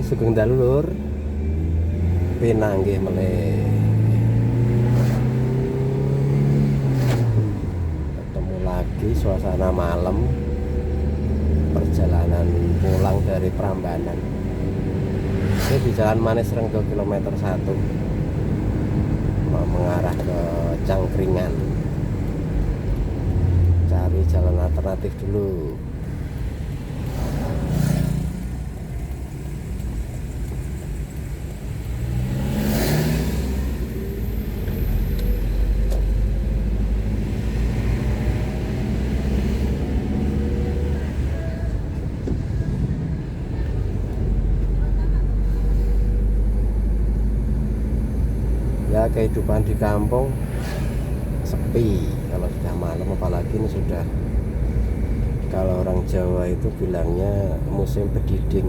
Sugeng dalu Lur. Pinanggih meleh. Ketemu lagi suasana malam. Perjalanan pulang dari Prambanan. Ini di Jalan Manis Renggo kilometer 1. Mau mengarah ke Cangkringan. Cari jalan alternatif dulu. Ya, kehidupan di kampung sepi kalau sudah malam, apalagi ini sudah, kalau orang Jawa itu bilangnya musim bediding.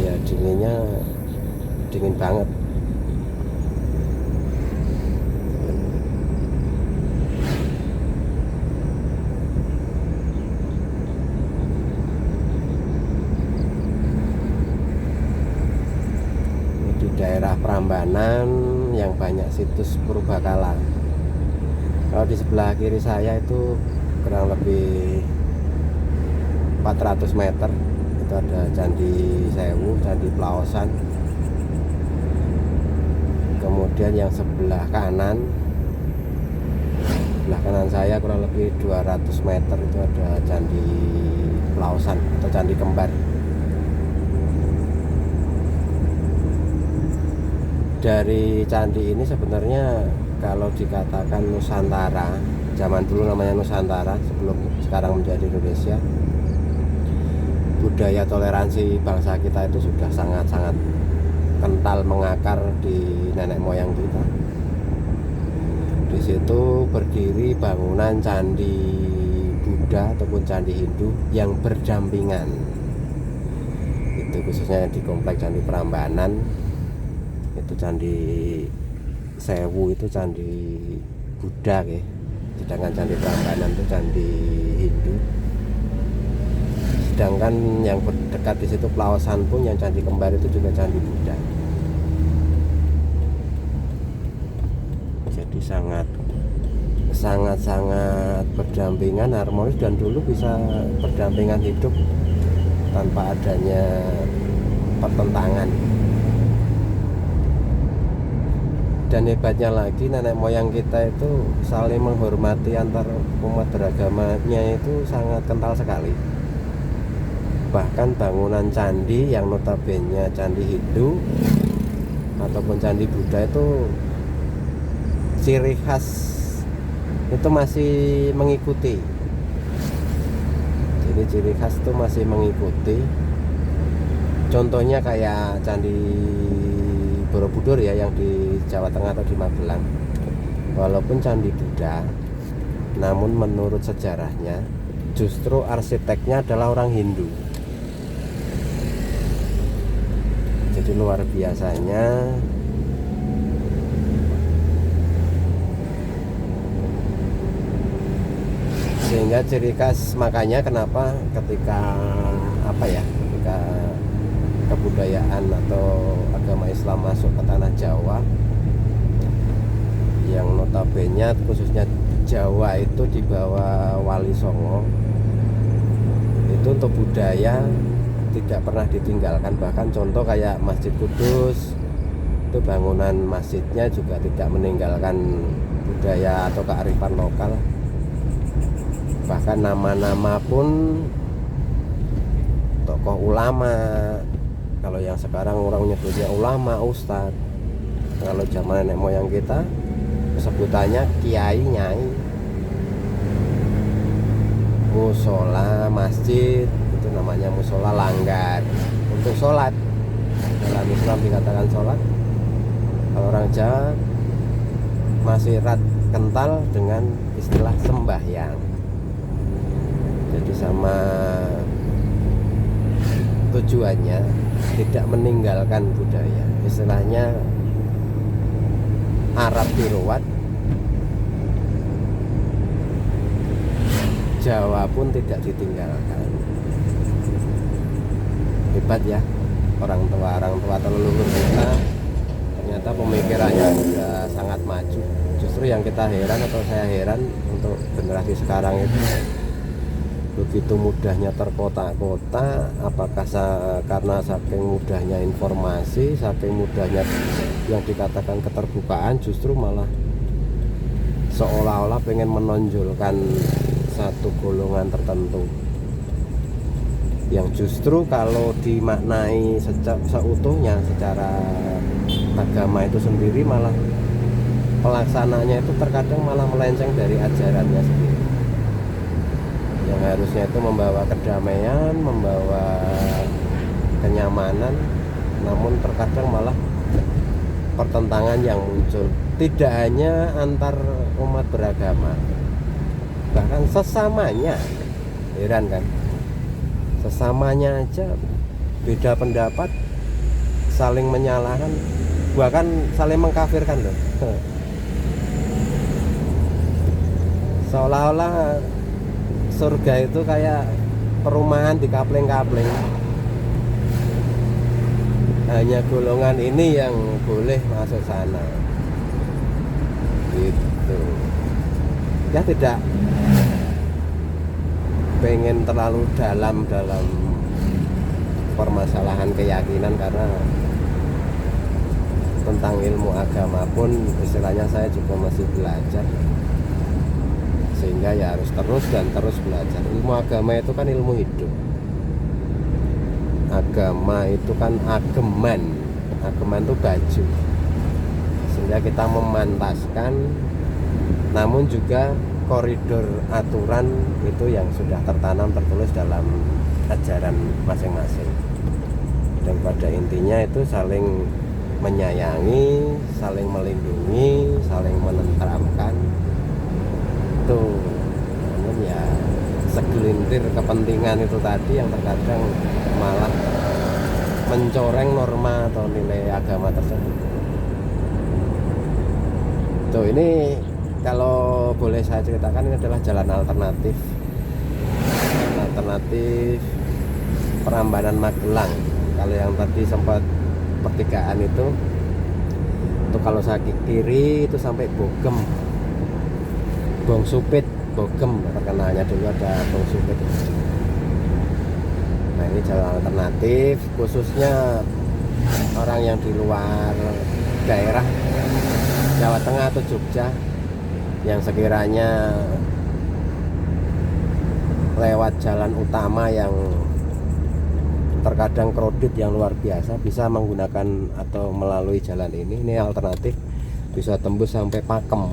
Ya, dinginnya dingin banget. Daerah Prambanan yang banyak situs purbakala. Kalau di sebelah kiri saya itu kurang lebih 400 meter itu ada Candi Sewu, Candi Plaosan. Kemudian yang sebelah kanan saya kurang lebih 200 meter itu ada Candi Plaosan atau Candi Kembar. Dari candi ini sebenarnya kalau dikatakan Nusantara, zaman dulu namanya Nusantara sebelum sekarang menjadi Indonesia, budaya toleransi bangsa kita itu sudah sangat-sangat kental mengakar di nenek moyang kita. Di situ berdiri bangunan candi Buddha ataupun candi Hindu yang berdampingan. Itu khususnya di komplek Candi Prambanan. Itu Candi Sewu itu candi Buddha ya. Sedangkan Candi Prambanan itu candi Hindu. Sedangkan yang dekat di situ Plaosan pun yang Candi Kembar itu juga candi Buddha. Jadi sangat berdampingan, harmonis, dan dulu bisa berdampingan hidup tanpa adanya pertentangan. Dan hebatnya lagi, nenek moyang kita itu saling menghormati antar umat beragamanya itu sangat kental sekali. Bahkan bangunan candi yang notabene candi Hindu ataupun candi Buddha itu ciri khas itu masih mengikuti. Jadi ciri khas itu masih mengikuti. Contohnya kayak candi Borobudur ya, yang di Jawa Tengah atau di Magelang. Walaupun candi Buddha, namun menurut sejarahnya justru arsiteknya adalah orang Hindu. Jadi luar biasanya sehingga ciri khas, makanya kenapa ketika ketika kebudayaan atau agama Islam masuk ke tanah Jawa, yang notabene khususnya Jawa itu di bawah Wali Songo, itu untuk budaya tidak pernah ditinggalkan. Bahkan contoh kayak Masjid Kudus, itu bangunan masjidnya juga tidak meninggalkan budaya atau kearifan lokal. Bahkan nama-nama pun tokoh ulama, kalau yang sekarang orang menyebutnya ulama, ustadz. Kalau zaman nenek moyang kita sebutannya kiai, nyai. Musola, masjid itu namanya musola langgar untuk sholat. Dalam Islam dikatakan sholat. Kalau orang Jawa masih erat kental dengan istilah sembahyang. Jadi sama tujuannya tidak meninggalkan budaya. Istilahnya Arab diruat, Jawa pun tidak ditinggalkan. hebat ya orang tua atau leluhur kita, ternyata pemikirannya juga sangat maju. Justru yang kita heran atau saya heran untuk generasi sekarang itu begitu mudahnya terkotak-kotak. Apakah karena saking mudahnya informasi, saking mudahnya yang dikatakan keterbukaan, justru malah seolah-olah pengen menonjolkan satu golongan tertentu yang justru kalau dimaknai seutuhnya secara agama itu sendiri, malah pelaksananya itu terkadang malah melenceng dari ajarannya sendiri, yang harusnya itu membawa kedamaian, membawa kenyamanan, namun terkadang malah pertentangan yang muncul, tidak hanya antar umat beragama, bahkan sesamanya. Heran kan, sesamanya aja beda pendapat, saling menyalahkan, bahkan saling mengkafirkan loh. Seolah-olah surga itu kayak perumahan di kapling-kapling, hanya golongan ini yang boleh masuk sana gitu ya. Tidak pengen terlalu dalam permasalahan keyakinan, karena tentang ilmu agama pun istilahnya saya juga masih belajar, sehingga ya harus terus belajar. Ilmu agama itu kan ilmu hidup. Agama itu kan ageman itu baju, sehingga kita memantaskan, namun juga koridor aturan itu yang sudah tertulis dalam ajaran masing-masing. Dan pada intinya itu saling menyayangi, saling melindungi, saling menenteramkan. Itu namun ya segelintir kepentingan itu tadi yang terkadang malah mencoreng norma atau nilai agama tersebut. Tuh, ini kalau boleh saya ceritakan, ini adalah jalan alternatif Prambanan Magelang. Kalau yang tadi sempat pertigaan itu kalau saya ke kiri itu sampai Bogem, Bong Supit, Bogem terkenalnya dulu, ada Bong Supit. Nah, ini jalan alternatif khususnya orang yang di luar daerah Jawa Tengah atau Jogja, yang sekiranya lewat jalan utama yang terkadang kredit yang luar biasa, bisa menggunakan atau melalui jalan ini. Ini alternatif, bisa tembus sampai Pakem.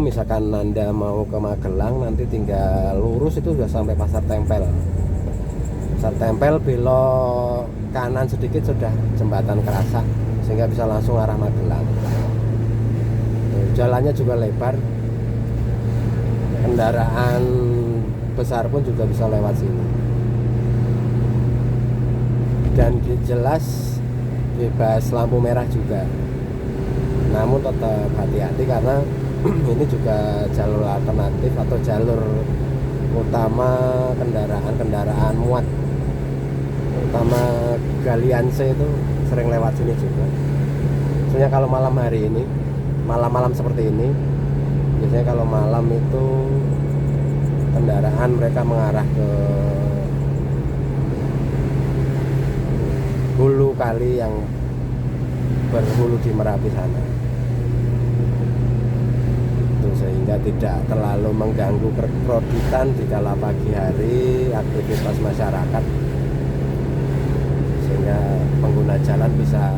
Misalkan Anda mau ke Magelang, nanti tinggal lurus itu sudah sampai Pasar Tempel. Pasar Tempel belok kanan sedikit sudah jembatan Kerasak, sehingga bisa langsung arah Magelang. Jalannya juga lebar, kendaraan besar pun juga bisa lewat sini, dan jelas bebas lampu merah juga. Namun tetap hati-hati, karena ini juga jalur alternatif atau jalur utama kendaraan muat, utama galian C itu sering lewat sini juga. Maksudnya kalau malam hari ini, malam-malam seperti ini, biasanya kalau malam itu kendaraan mereka mengarah ke hulu kali yang berhulu di Merapi sana. Itu sehingga tidak terlalu mengganggu kekroditan di kala pagi hari, aktivitas masyarakat, sehingga pengguna jalan bisa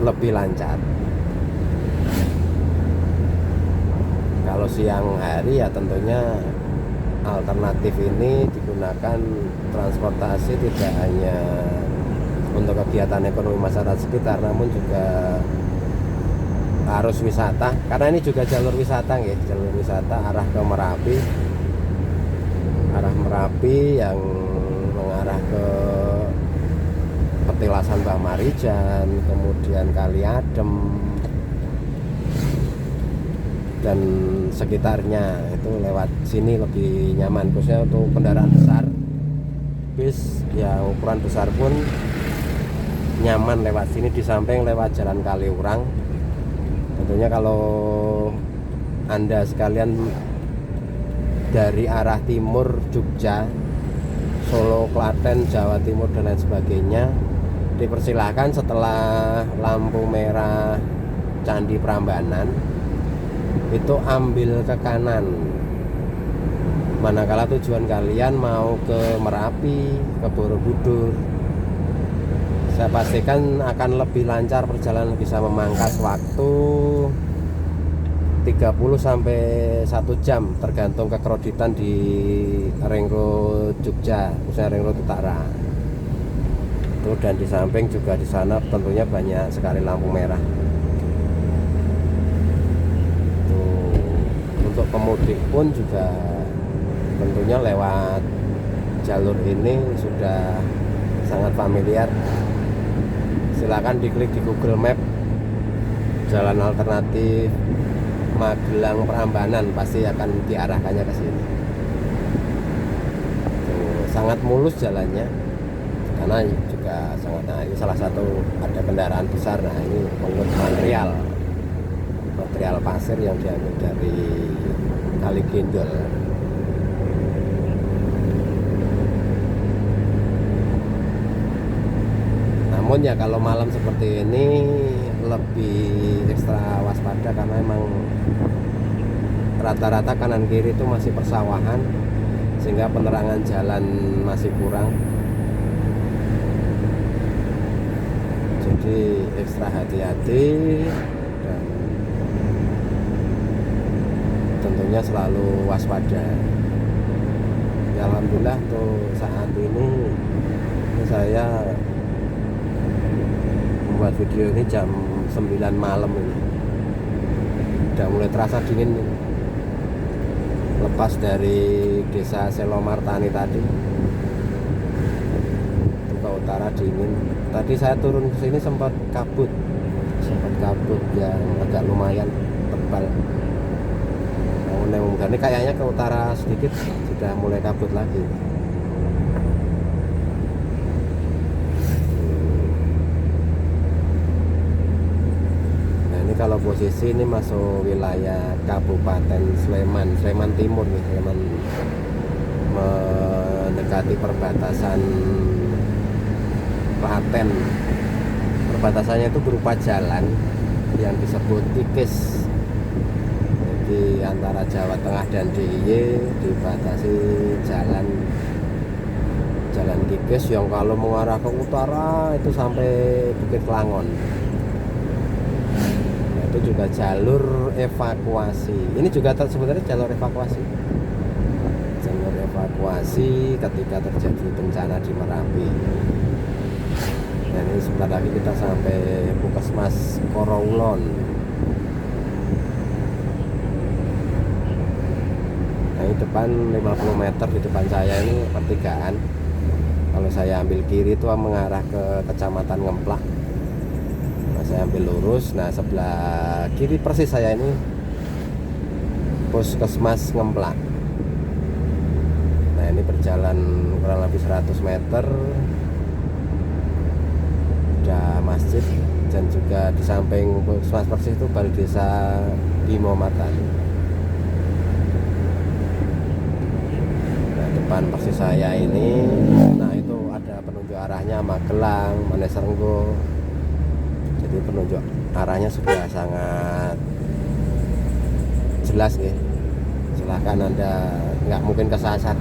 lebih lancar. Kalau siang hari ya tentunya alternatif ini digunakan transportasi tidak hanya untuk kegiatan ekonomi masyarakat sekitar, namun juga arus wisata, karena ini juga jalur wisata ya, jalur wisata arah ke Merapi, yang mengarah ke Petilasan Mbah Marijan, kemudian Kali Adem dan sekitarnya. Itu lewat sini lebih nyaman, khususnya untuk kendaraan besar bis yang ukuran besar pun nyaman lewat sini, di samping lewat jalan Kaliurang. Tentunya kalau Anda sekalian dari arah timur Jogja, Solo, Klaten, Jawa Timur dan lain sebagainya, dipersilahkan setelah lampu merah Candi Prambanan itu ambil ke kanan. Manakala tujuan kalian mau ke Merapi, ke Borobudur, saya pastikan akan lebih lancar perjalanan, bisa memangkas waktu 30 sampai 1 jam tergantung kekroditan di Ring Road Jogja, misalnya Ring Road Utara. Itu, dan di samping juga di sana tentunya banyak sekali lampu merah. Tuh, untuk pemudik pun juga tentunya lewat jalur ini sudah sangat familiar. Silakan diklik di Google Map jalan alternatif Magelang Prambanan, pasti akan diarahkannya ke sini. Tuh, sangat mulus jalannya karena juga sangat, nah ini salah satu ada kendaraan besar. Nah ini pengangkut material pasir yang diambil dari Kali Gendol. Namun ya kalau malam seperti ini lebih ekstra waspada karena emang rata-rata kanan kiri itu masih persawahan, sehingga penerangan jalan masih kurang. Jadi ekstra hati-hati dan tentunya selalu waspada. Ya, alhamdulillah tuh saat ini saya membuat video ini jam 9 malam ini. Udah mulai terasa dingin nih. Lepas dari desa Selomartani tadi ke utara dingin. Tadi saya turun ke sini sempat kabut yang agak lumayan tebal. Namun ini kayaknya ke utara sedikit sudah mulai kabut lagi. Nah ini kalau posisi ini masuk wilayah Kabupaten Sleman Timur nih, Sleman, mendekati perbatasan Klaten. Perbatasannya itu berupa jalan yang disebut Kikis. Jadi antara Jawa Tengah dan DIY dibatasi jalan Kikis yang kalau mengarah ke utara itu sampai Bukit Kelangon. Nah, itu juga jalur evakuasi. Ini juga sebenarnya jalur evakuasi. Jalur evakuasi ketika terjadi bencana di Merapi. Nah, ini sebentar lagi kita sampai Puskesmas Koroulon. Nah, ini depan 50 meter di depan saya ini pertigaan. Kalau saya ambil kiri itu mengarah ke Kecamatan Ngemplak. Nah, saya ambil lurus. Nah, sebelah kiri persis saya ini Puskesmas Ngemplak. Nah, ini berjalan kurang lebih 100 meter. Ada masjid dan juga di samping Puskesmas persis itu Balai Desa Bimo Matani. Nah, depan persis saya ini, nah itu ada penunjuk arahnya Magelang, Manesrenggo. Jadi penunjuk arahnya sudah sangat jelas ya. Silahkan Anda, nggak mungkin kesasar.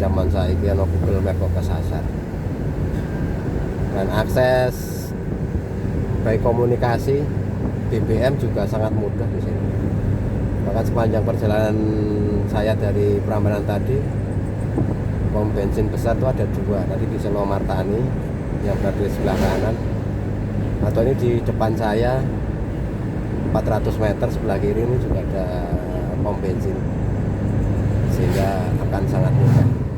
Zaman saya ini Google Map kok kesasar. Dan akses baik komunikasi BBM juga sangat mudah di sini. Bahkan sepanjang perjalanan saya dari Prambanan tadi, pom bensin besar itu ada 2. Tadi di Selomartani yang berada di sebelah kanan, atau ini di depan saya 400 meter sebelah kiri ini juga ada pom bensin, sehingga akan sangat mudah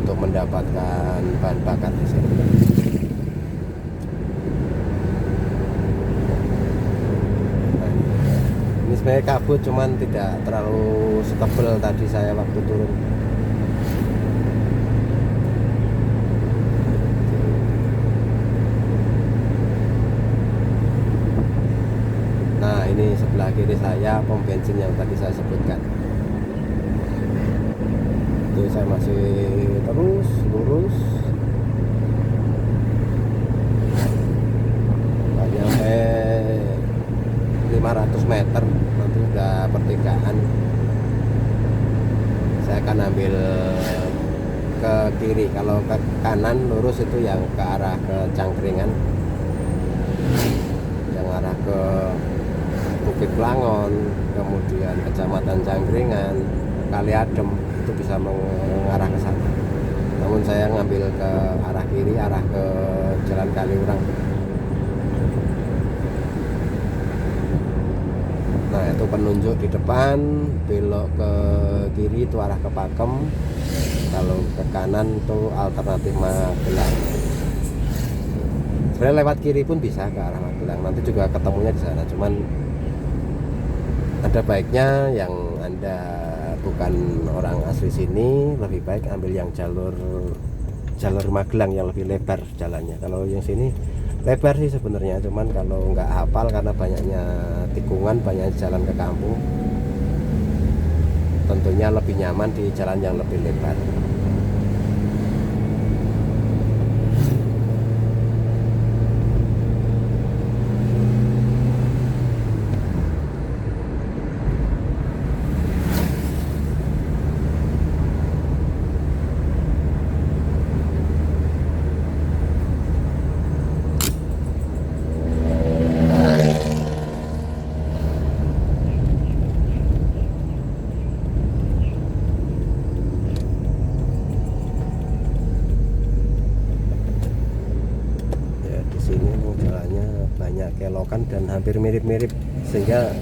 untuk mendapatkan bahan bakar di sini. Nah, ini sebenarnya kabut, cuman tidak terlalu setebal tadi saya waktu turun. ini sebelah kiri saya pom bensin yang tadi saya sebutkan. Itu saya masih terus lurus, nggak nyampe 500 meter nanti udah pertigaan. Saya akan ambil ke kiri, kalau ke kanan lurus itu yang ke arah ke Cangkringan, yang arah ke Bukit Plangon, kemudian Kecamatan Cangkringan, Kali Adem, itu bisa mengarah ke sana. Namun saya ngambil ke arah kiri, arah ke Jalan Kaliurang. Nah itu penunjuk di depan, belok ke kiri itu arah ke Pakem, kalau ke kanan itu alternatif Magelang. Sebenarnya lewat kiri pun bisa ke arah Magelang, nanti juga ketemunya di sana. Cuman ada baiknya yang Anda bukan orang asli sini, lebih baik ambil yang jalur Magelang yang lebih lebar jalannya. Kalau yang sini lebar sih sebenarnya, cuman kalau nggak hafal karena banyaknya tikungan, banyak jalan ke kampung, tentunya lebih nyaman di jalan yang lebih lebar. Banyak kelokan dan hampir mirip-mirip, sehingga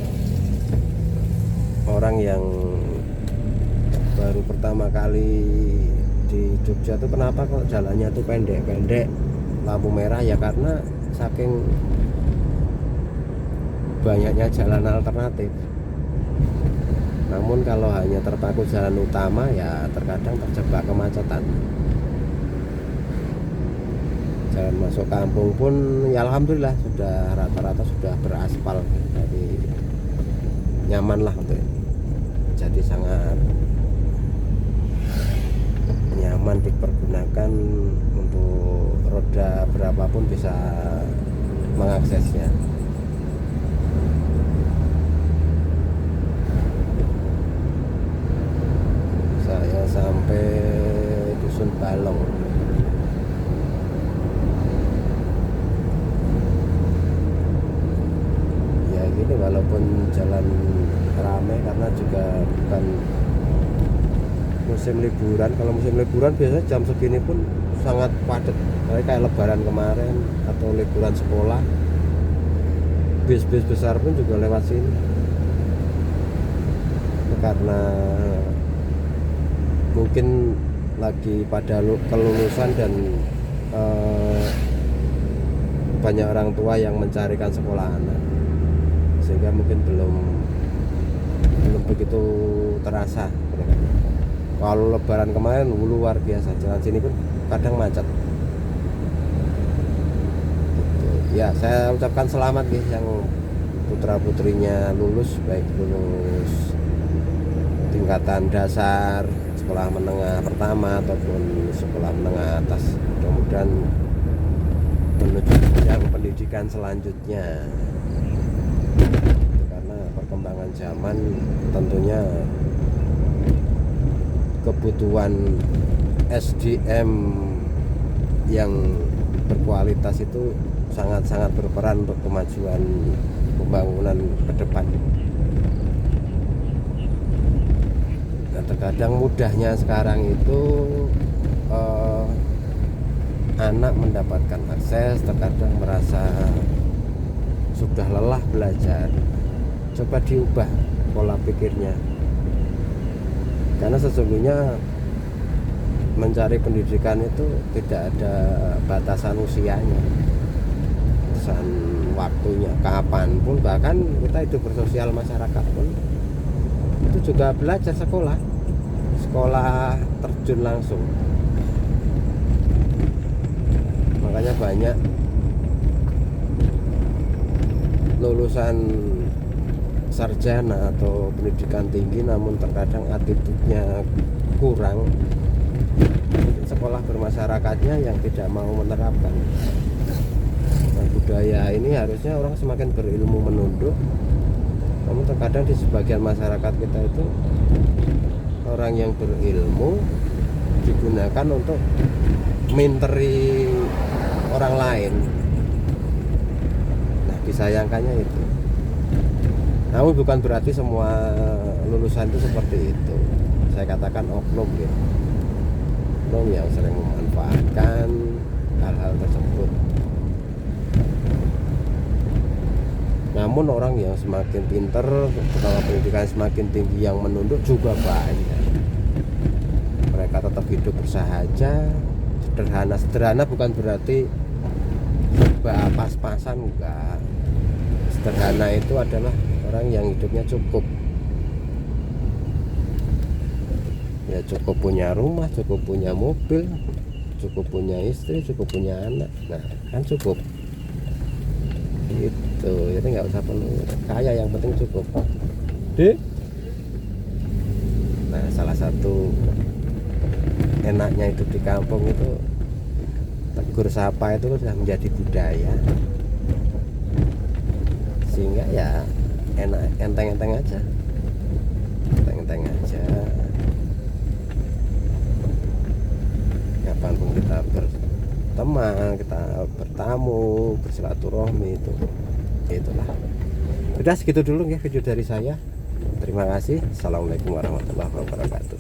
orang yang baru pertama kali di Jogja tuh kenapa kok jalannya tuh pendek-pendek, lampu merah, ya karena saking banyaknya jalan alternatif. Namun kalau hanya terpaku jalan utama ya terkadang terjebak kemacetan. Jalan masuk kampung pun ya alhamdulillah sudah rata-rata sudah beraspal, jadi nyaman lah untuk ini. Jadi sangat nyaman dipergunakan, untuk roda berapapun bisa mengaksesnya. Saya sampai Dusun Balong. Ini walaupun jalan ramai karena juga bukan musim liburan. Kalau musim liburan biasanya jam segini pun sangat padat, kayak lebaran kemarin atau liburan sekolah, bis-bis besar pun juga lewat sini. Karena mungkin lagi pada kelulusan dan banyak orang tua yang mencarikan sekolah anak, sehingga mungkin belum begitu terasa. Kalau lebaran kemarin luar biasa, jalan sini pun kadang macet gitu. Ya saya ucapkan selamat nih yang putra putrinya lulus, baik lulus tingkatan dasar, sekolah menengah pertama ataupun sekolah menengah atas, mudah-mudahan menuju yang pendidikan selanjutnya. Karena perkembangan zaman tentunya kebutuhan SDM yang berkualitas itu sangat-sangat berperan untuk kemajuan pembangunan ke depan. Nah, terkadang mudahnya sekarang itu anak mendapatkan akses, terkadang merasa sudah lelah belajar. Coba diubah pola pikirnya, karena sesungguhnya mencari pendidikan itu tidak ada batasan usianya, batasan waktunya, kapanpun. Bahkan kita hidup bersosial masyarakat pun itu juga belajar sekolah terjun langsung. Makanya banyak lulusan sarjana atau pendidikan tinggi namun terkadang attitude-nya kurang. Sekolah bermasyarakatnya yang tidak mau menerapkan. Nah, budaya ini harusnya orang semakin berilmu menunduk, namun terkadang di sebagian masyarakat kita itu orang yang berilmu digunakan untuk minteri orang lain. Nah, disayangkannya itu. Namun bukan berarti semua lulusan itu seperti itu. Saya katakan oknum ya. Oknum yang sering memanfaatkan hal-hal tersebut. Namun orang yang semakin pinter, kalau pendidikan semakin tinggi yang menunduk juga banyak. Mereka tetap hidup bersahaja, sederhana. Sederhana bukan berarti pas-pasan, enggak. Sederhana itu adalah orang yang hidupnya cukup. Ya cukup punya rumah, cukup punya mobil, cukup punya istri, cukup punya anak. Nah, kan cukup. Gitu, jadi nggak usah perlu kaya, yang penting cukup. Nah, salah satu enaknya hidup di kampung itu tegur sapa itu sudah menjadi budaya, sehingga ya enak, enteng-enteng aja, enteng-enteng aja. Kapanpun kita berteman, kita bertamu, bersilaturahmi, itulah. Udah segitu dulu ya video dari saya. Terima kasih. Assalamualaikum warahmatullahi wabarakatuh.